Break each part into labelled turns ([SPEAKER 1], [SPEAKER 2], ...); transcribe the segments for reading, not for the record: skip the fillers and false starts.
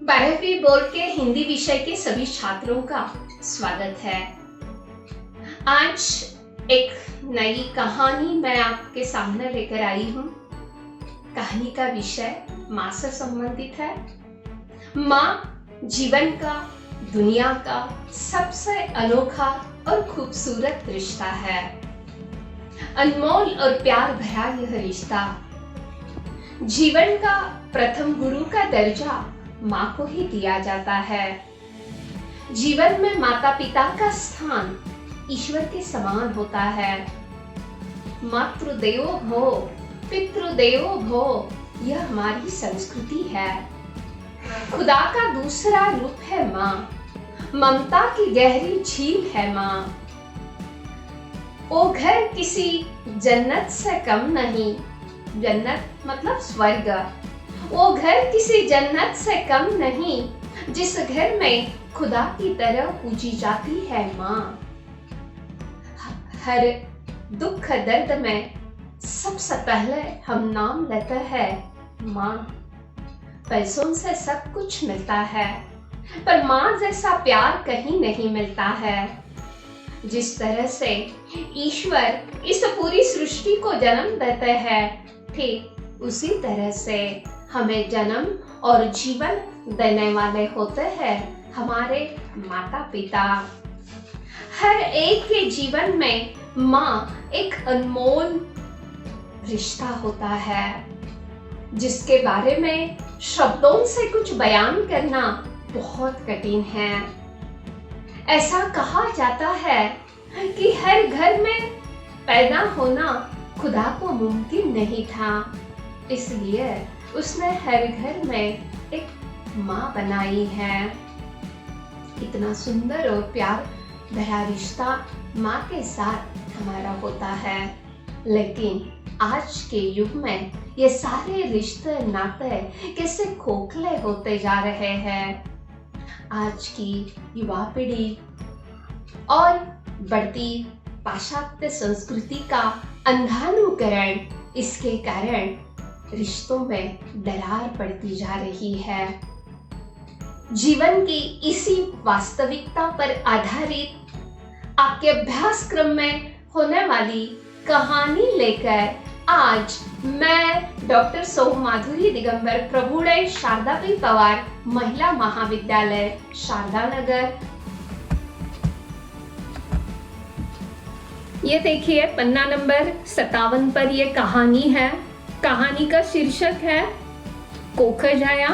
[SPEAKER 1] 12वीं बोर्ड के हिंदी विषय के सभी छात्रों का स्वागत है। आज एक नई कहानी मैं आपके सामने लेकर आई हूँ। कहानी का विषय माँ से संबंधित है। माँ जीवन का, दुनिया का सबसे अनोखा और खूबसूरत रिश्ता है। अनमोल और प्यार भरा यह रिश्ता जीवन का प्रथम गुरु का दर्जा माँ को ही दिया जाता है। जीवन में माता पिता का स्थान ईश्वर के समान होता है। मातृदेवो भव, पितृदेवो भव, यह हमारी संस्कृति है। खुदा का दूसरा रूप है माँ। ममता की गहरी झील है माँ। वो घर किसी जन्नत से कम नहीं। जन्नत मतलब स्वर्ग। वो घर किसी जन्नत से कम नहीं, जिस घर में खुदा की तरह पूजी जाती है माँ। हर दुख दर्द में सबसे पहले हम नाम लेते हैं माँ। पैसों से सब कुछ मिलता है, पर माँ जैसा प्यार कहीं नहीं मिलता है। जिस तरह से ईश्वर इस पूरी सृष्टि को जन्म देते हैं, ठीक उसी तरह से हमें जन्म और जीवन देने वाले होते हैं हमारे माता पिता। हर एक के जीवन में माँ एक अनमोल रिश्ता होता है, जिसके बारे में शब्दों से कुछ बयान करना बहुत कठिन है। ऐसा कहा जाता है कि हर घर में पैदा होना खुदा को मुमकिन नहीं था, इसलिए उसने हर घर में एक माँ बनाई है। इतना सुंदर और प्यार भरा रिश्ता माँ के साथ हमारा होता है, लेकिन आज के युग में ये सारे रिश्ते नाते कैसे खोखले होते जा रहे हैं। आज की युवा पीढ़ी और बढ़ती पाश्चात्य संस्कृति का अंधानुकरण, इसके कारण रिश्तों में दरार पड़ती जा रही है। जीवन की इसी वास्तविकता पर आधारित आपके अभ्यासक्रम में होने वाली कहानी लेकर आज मैं डॉक्टर सौमाधुरी दिगंबर प्रभुड़े शारदाबाई पवार महिला महाविद्यालय शारदा नगर, ये देखिए पन्ना नंबर 57 पर ये कहानी है। कहानी का शीर्षक है कोखजाया।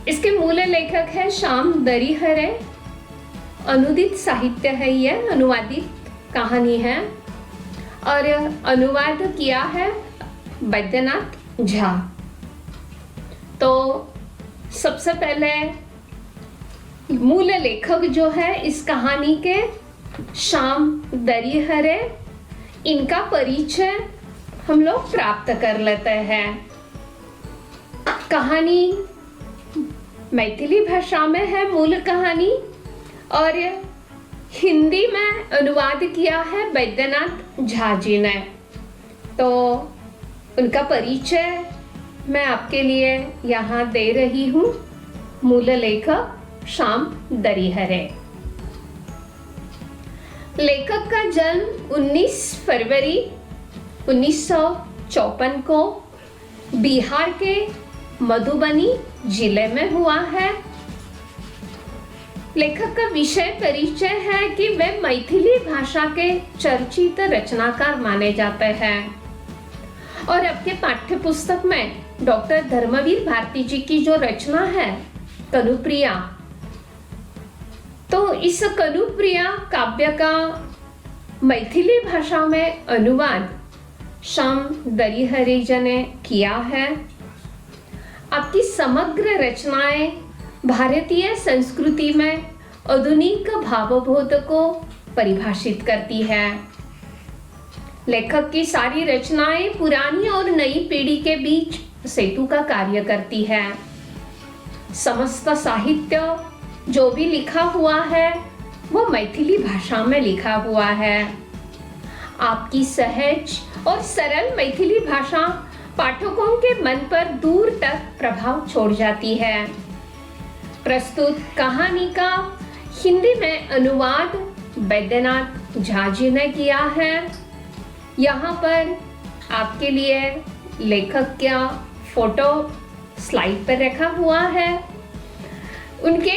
[SPEAKER 1] इसके मूल लेखक है श्याम दरिहरे। अनुदित साहित्य है, ये अनुवादित कहानी है और अनुवाद किया है वैद्यनाथ झा। तो सबसे पहले मूल लेखक जो है इस कहानी के श्याम दरिहरे, इनका परिचय हम लोग प्राप्त कर लेते हैं। कहानी मैथिली भाषा में है मूल कहानी और हिंदी में अनुवाद किया है वैद्यनाथ झा जी ने। तो उनका परिचय मैं आपके लिए यहाँ दे रही हूँ। मूल लेखक श्याम दरिहरे। लेखक का जन्म 19 फरवरी 1954 को बिहार के मधुबनी जिले में हुआ है। लेखक का विषय परिचय है कि वे मैथिली भाषा के चर्चित रचनाकार माने जाते हैं और आपके पाठ्य पुस्तक में डॉक्टर धर्मवीर भारती जी की जो रचना है कनुप्रिया, तो इस कनुप्रिया काव्य का मैथिली भाषा में अनुवाद श्याम दरिहरे जी ने किया है। आपकी समग्र रचनाएं भारतीय संस्कृति में आधुनिक भावबोध को परिभाषित करती है। लेखक की सारी रचनाएं पुरानी और नई पीढ़ी के बीच सेतु का कार्य करती है। समस्त साहित्य जो भी लिखा हुआ है वो मैथिली भाषा में लिखा हुआ है। आपकी सहज और सरल मैथिली भाषा पाठकों के मन पर दूर तक प्रभाव छोड़ जाती है। प्रस्तुत कहानी का हिंदी में अनुवाद वैद्यनाथ झा जी ने किया है। यहाँ पर आपके लिए लेखक का फोटो स्लाइड पर रखा हुआ है। उनके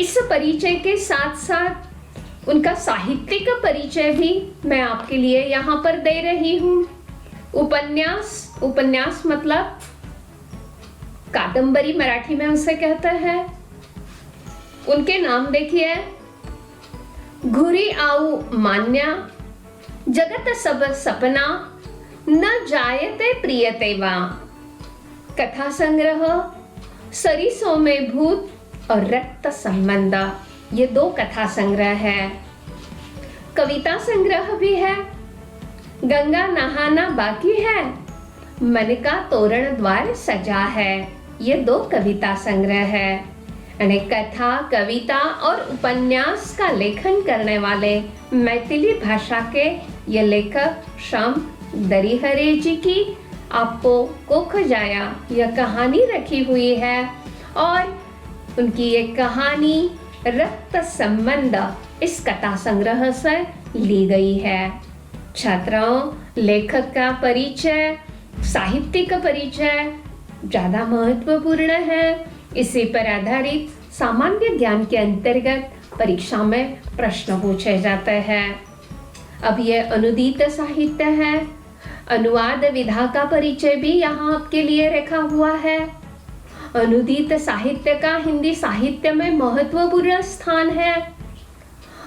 [SPEAKER 1] इस परिचय के साथ साथ उनका साहित्यिक परिचय भी मैं आपके लिए यहाँ पर दे रही हूँ। उपन्यास मतलब कादंबरी मराठी में उसे कहते हैं। उनके नाम देखिए, घुरी आऊ मान्या, जगत सब सपना, न जायते प्रियते वा, कथा संग्रह, सरिसों में भूत और रक्त संबंध, ये 2 कथा संग्रह है। कविता संग्रह भी है। गंगा नहाना बाकी है, मन का तोरण द्वार सजा है, ये 2 कविता संग्रह है। यानी कथा, कविता और उपन्यास का लेखन करने वाले मैथिली भाषा के ये लेखक श्याम दरिहरे जी की आपको कोखजाया यह कहानी रखी हुई है और उनकी ये कहानी रक्त संबंध इस कथा संग्रह से ली गई है। छात्राओं, लेखक का परिचय, साहित्यिक परिचय ज्यादा महत्वपूर्ण है। इसी पर आधारित सामान्य ज्ञान के अंतर्गत परीक्षा में प्रश्न पूछे जाते हैं। अब ये अनुदित साहित्य है। अनुवाद विधा का परिचय भी यहाँ आपके लिए रखा हुआ है। अनुदित साहित्य का हिंदी साहित्य में महत्वपूर्ण स्थान है।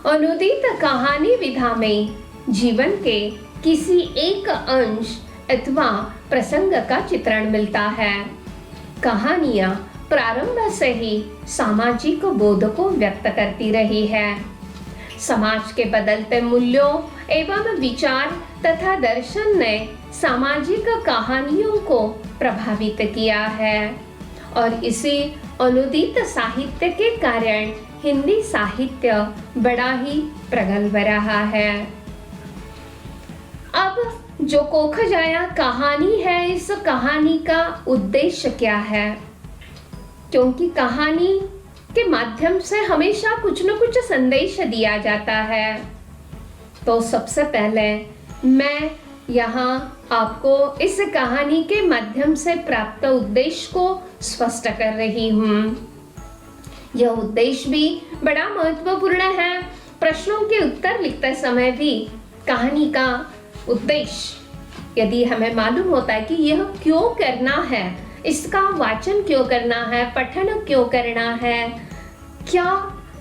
[SPEAKER 1] अनुदित कहानी विधा में जीवन के किसी एक अंश अथवा प्रसंग का चित्रण मिलता है। कहानियां प्रारंभ से ही सामाजिक बोध को व्यक्त करती रही है। समाज के बदलते मूल्यों एवं विचार तथा दर्शन ने सामाजिक कहानियों को प्रभावित किया है और इसी अनुदित साहित्य के कारण हिंदी साहित्य बड़ा ही प्रगल्भ रहा है। अब जो कोखजाया कहानी है, इस कहानी का उद्देश्य क्या है? क्योंकि कहानी के माध्यम से हमेशा कुछ न कुछ संदेश दिया जाता है। तो सबसे पहले मैं यहाँ आपको इस कहानी के माध्यम से प्राप्त उद्देश्य को स्पष्ट कर रही हूँ। यह उद्देश्य भी बड़ा महत्वपूर्ण है। प्रश्नों के उत्तर लिखते समय भी कहानी का उद्देश्य यदि हमें मालूम होता है कि यह क्यों करना है, इसका वाचन क्यों करना है, पठन क्यों करना है, क्या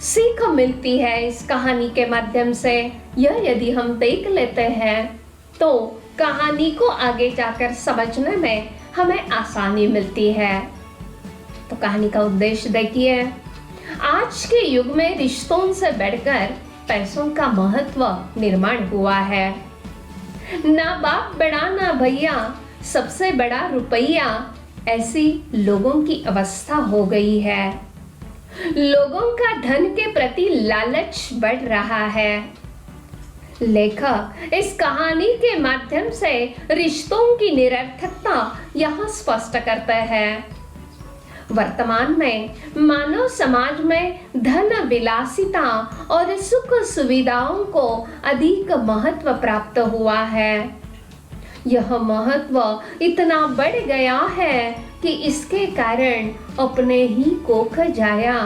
[SPEAKER 1] सीख मिलती है इस कहानी के माध्यम से, यह यदि हम देख लेते हैं तो कहानी को आगे जाकर समझने में हमें आसानी मिलती है। तो कहानी का उद्देश्य देखिए, आज के युग में रिश्तों से बढ़कर पैसों का महत्व निर्माण हुआ है। ना बाप बड़ा ना भैया, सबसे बड़ा रुपया, ऐसी लोगों की अवस्था हो गई है। लोगों का धन के प्रति लालच बढ़ रहा है। लेखक इस कहानी के माध्यम से रिश्तों की निरर्थकता यहाँ स्पष्ट करते हैं। वर्तमान में मानव समाज में धन विलासिता और सुख सुविधाओं को अधिक महत्व प्राप्त हुआ है। यह महत्व इतना बढ़ गया है कि इसके कारण अपने ही कोखजाया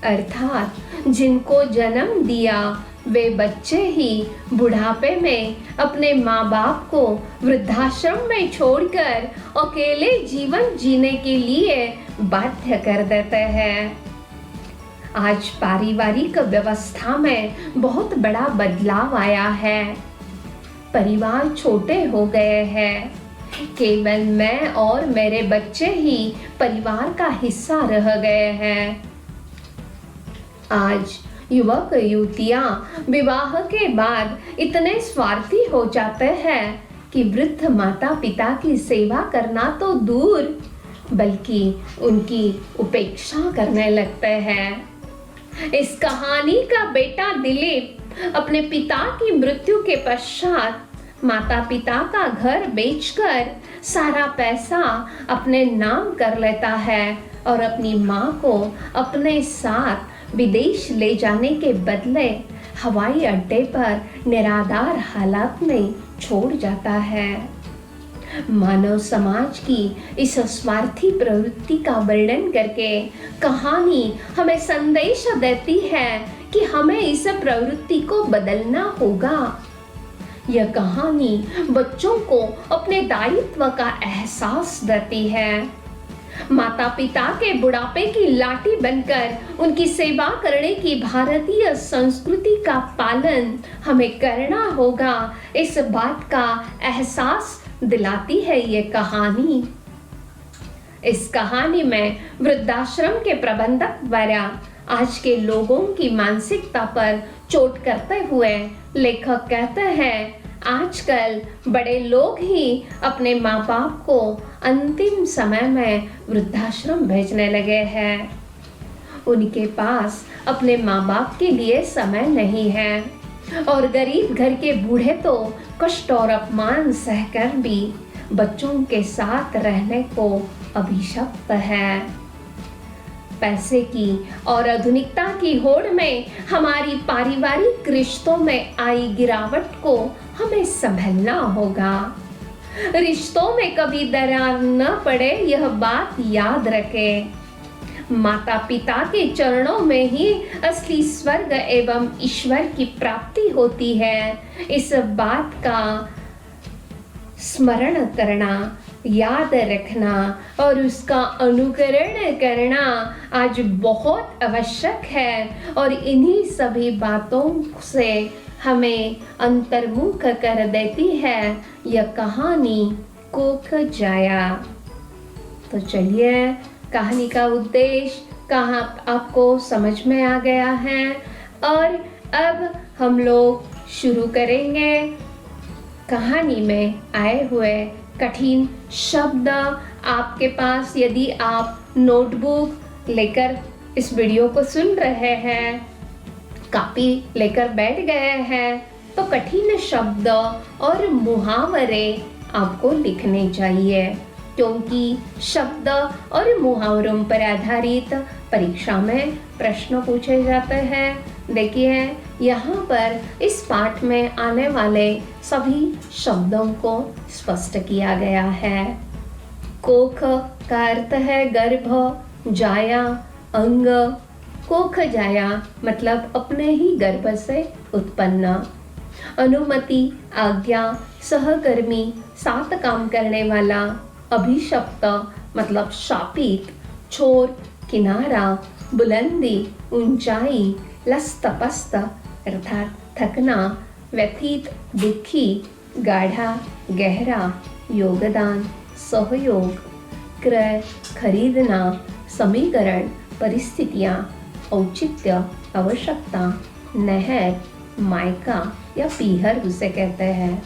[SPEAKER 1] अर्थात जिनको जन्म दिया वे बच्चे ही बुढ़ापे में अपने माँ बाप को वृद्धाश्रम में छोड़कर अकेले जीवन जीने के लिए बाध्य कर देते हैं। आज पारिवारिक व्यवस्था में बहुत बड़ा बदलाव आया है। परिवार छोटे हो गए हैं। केवल मैं और मेरे बच्चे ही परिवार का हिस्सा रह गए हैं। आज युवक युवतियां विवाह के बाद इतने स्वार्थी हो जाते हैं कि वृद्ध माता पिता की सेवा करना तो दूर बल्कि उनकी उपेक्षा करने लगते हैं। इस कहानी का बेटा दिलीप अपने पिता की मृत्यु के पश्चात माता पिता का घर बेचकर सारा पैसा अपने नाम कर लेता है और अपनी माँ को अपने साथ विदेश ले जाने के बदले हवाई अड्डे पर निराधार हालात में छोड़ जाता है। मानव समाज की इस स्वार्थी प्रवृत्ति का वर्णन करके कहानी हमें संदेश देती है कि हमें इस प्रवृत्ति को बदलना होगा। यह कहानी बच्चों को अपने दायित्व का एहसास देती है। माता पिता के बुढ़ापे की लाठी बनकर उनकी सेवा करने की भारतीय संस्कृति का पालन हमें करना होगा, इस बात का एहसास दिलाती है ये कहानी। इस कहानी में वृद्धाश्रम के प्रबंधक द्वारा आज के लोगों की मानसिकता पर चोट करते हुए लेखक कहते हैं, आजकल बड़े लोग ही अपने माँ बाप को अंतिम समय में वृद्धाश्रम भेजने लगे हैं। उनके पास अपने माँ बाप के लिए समय नहीं है और गरीब घर के बूढ़े तो कष्ट और अपमान सहकर भी बच्चों के साथ रहने को अभिशप्त है। पैसे की और आधुनिकता की होड़ में हमारी पारिवारिक रिश्तों में आई गिरावट को हमें संभलना होगा। रिश्तों में कभी दरार न पड़े, यह बात याद रखें। माता पिता के चरणों में ही असली स्वर्ग एवं ईश्वर की प्राप्ति होती है। इस बात का स्मरण करना, याद रखना और उसका अनुकरण करना आज बहुत आवश्यक है और इन्हीं सभी बातों से हमें अंतर्मुख कर देती है यह कहानी कोख जाया। तो चलिए, कहानी का उद्देश्य कहाँ आपको समझ में आ गया है और अब हम लोग शुरू करेंगे कहानी में आए हुए कठिन शब्द। आपके पास यदि आप नोटबुक लेकर इस वीडियो को सुन रहे हैं, कॉपी लेकर बैठ गए हैं, तो कठिन शब्द और मुहावरे आपको लिखने चाहिए, क्योंकि शब्द और मुहावरों पर आधारित परीक्षा में प्रश्न पूछे जाते हैं। देखिए, यहाँ पर इस पाठ में आने वाले सभी शब्दों को स्पष्ट किया गया है। कोख का अर्थ है गर्भ, जाया अंग। कोख जाया मतलब अपने ही गर्भ से उत्पन्न। अनुमति, आज्ञा, सहकर्मी, साथ काम करने वाला। अभिशप्त मतलब शापित। छोर, किनारा, बुलंदी, ऊंचाई। लस्तपस्त अर्थात थकना। व्यथित, दुखी। गाढ़ा, गहरा। योगदान, सहयोग। क्रय, खरीदना। समीकरण, परिस्थितियाँ। औचित्य, आवश्यकता। नहर, मायका या पीहर उसे कहते हैं।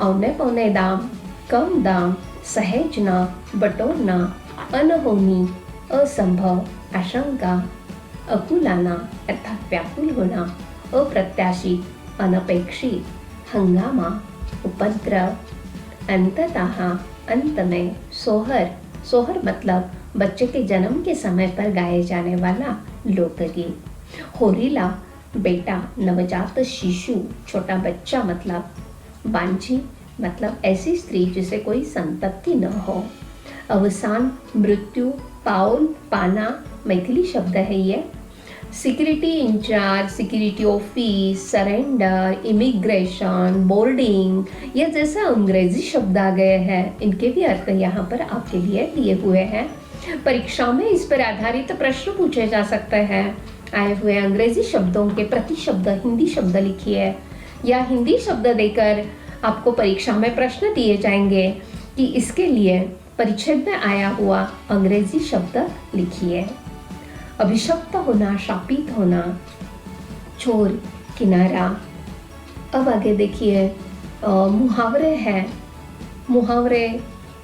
[SPEAKER 1] औने पौने दाम, कम दाम। सहेजना, बटोरना। अनहोनी, असंभव, आशंका। अकुलाना अर्थात व्याकुल होना। अप्रत्याशित, अनपेक्षित। हंगामा, उपद्रव। अंततः, अंत में। सोहर, सोहर मतलब बच्चे के जन्म के समय पर गाए जाने वाला लोकगीत। होरीला, बेटा, नवजात शिशु, छोटा बच्चा मतलब। बांझी मतलब ऐसी स्त्री जिसे कोई संतति न हो। अवसान, मृत्यु। पाउल, पाना मैथिली शब्द है ये। Security in charge, security office, surrender, immigration, boarding, ये जैसे अंग्रेजी शब्द आ गए हैं, इनके भी अर्थ यहाँ पर आपके लिए दिए हुए हैं। परीक्षा में इस पर आधारित प्रश्न पूछे जा सकते हैं। आए हुए अंग्रेजी शब्दों के प्रति शब्द हिंदी शब्द लिखिए, या हिंदी शब्द देकर आपको परीक्षा में प्रश्न दिए जाएंगे कि इसके लिए परिच्छेद में आया हुआ अंग्रेजी शब्द लिखिए। अभिशप्त होना, शापित होना। छोर, किनारा। अब आगे देखिए, मुहावरे हैं। मुहावरे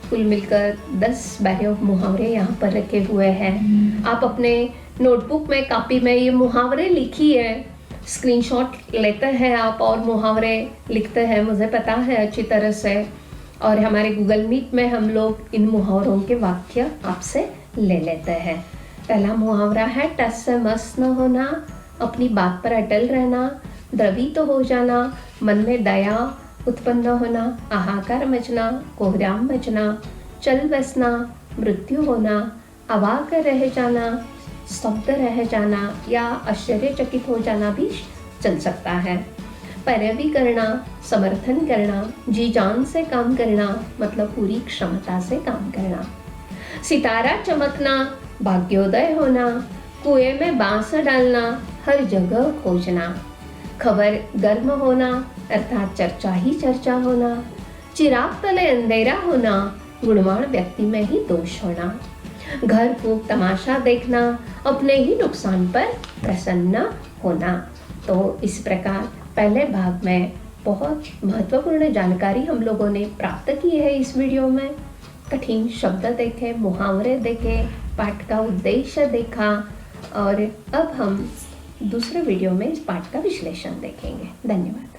[SPEAKER 1] कुल मिलकर 10-12 मुहावरे यहाँ पर रखे हुए हैं। आप अपने नोटबुक में, कॉपी में ये मुहावरे लिखिए। स्क्रीनशॉट लेते हैं आप और मुहावरे लिखते हैं, मुझे पता है अच्छी तरह से। और हमारे गूगल मीट में हम लोग इन मुहावरों के वाक्य आपसे ले लेते हैं। पहला मुहावरा है टस से मस न होना, अपनी बात पर अटल रहना, द्रवित तो हो जाना, मन में दया उत्पन्न होना, हाहाकार मचना, कोहराम मचना, चल बसना, मृत्यु होना, अवाक रह जाना, स्तब्ध रह जाना या आश्चर्यचकित हो जाना भी चल सकता है। पैरवी करना, समर्थन करना, जी जान से काम करना मतलब पूरी क्षमता से काम करना। सितारा चमकना, भाग्योदय होना, कुएं में बांस डालना, हर जगह खोजना। खबर गर्म होना अर्थात चर्चा ही चर्चा होना। चिराग तले अंधेरा होना, गुणवान व्यक्ति में ही दोष होना। घर खूब तमाशा देखना, अपने ही नुकसान पर प्रसन्न होना। तो इस प्रकार पहले भाग में बहुत महत्वपूर्ण जानकारी हम लोगों ने प्राप्त की है। इस वीडियो में कठिन शब्द देखे, मुहावरे देखे, पाठ का उद्देश्य देखा और अब हम दूसरे वीडियो में इस पाठ का विश्लेषण देखेंगे। धन्यवाद।